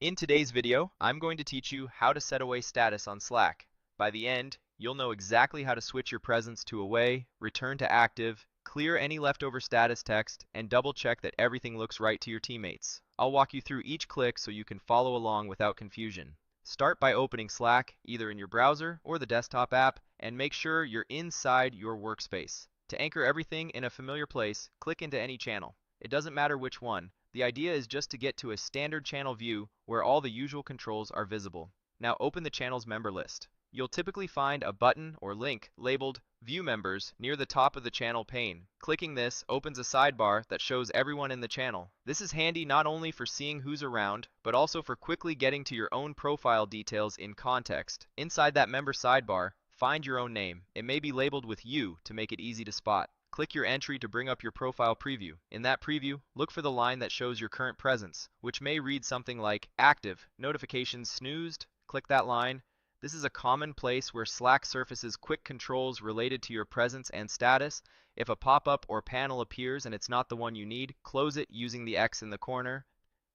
In today's video, I'm going to teach you how to set away status on Slack. By the end, you'll know exactly how to switch your presence to away, return to active, clear any leftover status text, and double check that everything looks right to your teammates. I'll walk you through each click so you can follow along without confusion. Start by opening Slack, either in your browser or the desktop app, and make sure you're inside your workspace. To anchor everything in a familiar place, click into any channel. It doesn't matter which one. The idea is just to get to a standard channel view where all the usual controls are visible. Now open the channel's member list. You'll typically find a button or link labeled View Members near the top of the channel pane. Clicking this opens a sidebar that shows everyone in the channel. This is handy not only for seeing who's around, but also for quickly getting to your own profile details in context. Inside that member sidebar, find your own name. It may be labeled with U to make it easy to spot. Click your entry to bring up your profile preview. In that preview, look for the line that shows your current presence, which may read something like Active, Notifications Snoozed. Click that line. This is a common place where Slack surfaces quick controls related to your presence and status. If a pop-up or panel appears and it's not the one you need, close it using the X in the corner.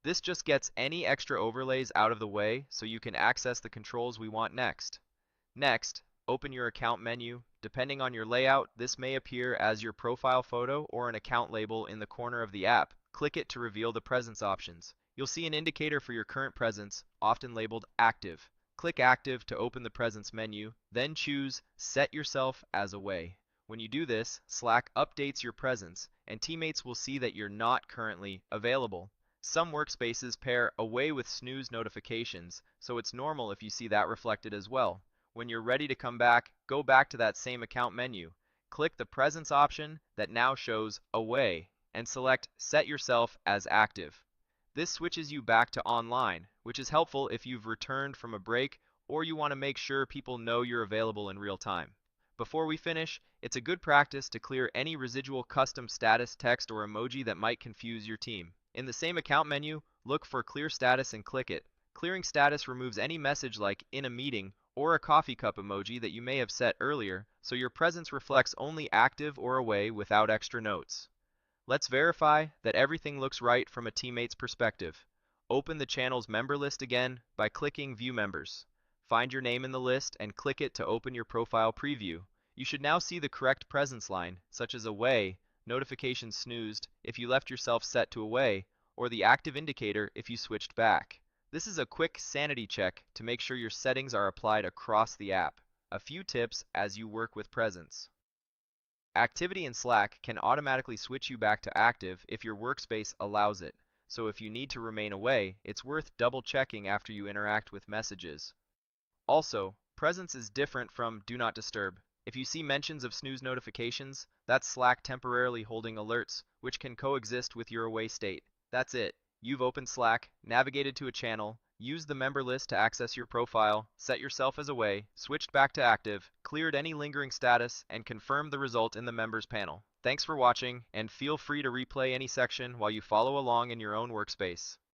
This just gets any extra overlays out of the way so you can access the controls we want next. Next, open your account menu. Depending on your layout, this may appear as your profile photo or an account label in the corner of the app. Click it to reveal the presence options. You'll see an indicator for your current presence, often labeled Active. Click Active to open the presence menu, then choose Set Yourself as Away. When you do this, Slack updates your presence, and teammates will see that you're not currently available. Some workspaces pair Away with snooze notifications, so it's normal if you see that reflected as well. When you're ready to come back, go back to that same account menu. Click the presence option that now shows Away and select Set Yourself as Active. This switches you back to online, which is helpful if you've returned from a break or you want to make sure people know you're available in real time. Before we finish, it's a good practice to clear any residual custom status text or emoji that might confuse your team. In the same account menu, look for Clear Status and click it. Clearing status removes any message like in a meeting or a coffee cup emoji that you may have set earlier, so your presence reflects only active or away without extra notes. Let's verify that everything looks right from a teammate's perspective. Open the channel's member list again by clicking View Members. Find your name in the list and click it to open your profile preview. You should now see the correct presence line, such as Away, Notification Snoozed if you left yourself set to Away, or the active indicator if you switched back. This is a quick sanity check to make sure your settings are applied across the app. A few tips as you work with presence. Activity in Slack can automatically switch you back to active if your workspace allows it. So if you need to remain away, it's worth double checking after you interact with messages. Also, presence is different from Do Not Disturb. If you see mentions of snooze notifications, that's Slack temporarily holding alerts, which can coexist with your away state. That's it. You've opened Slack, navigated to a channel, used the member list to access your profile, set yourself as away, switched back to active, cleared any lingering status, and confirmed the result in the members panel. Thanks for watching, and feel free to replay any section while you follow along in your own workspace.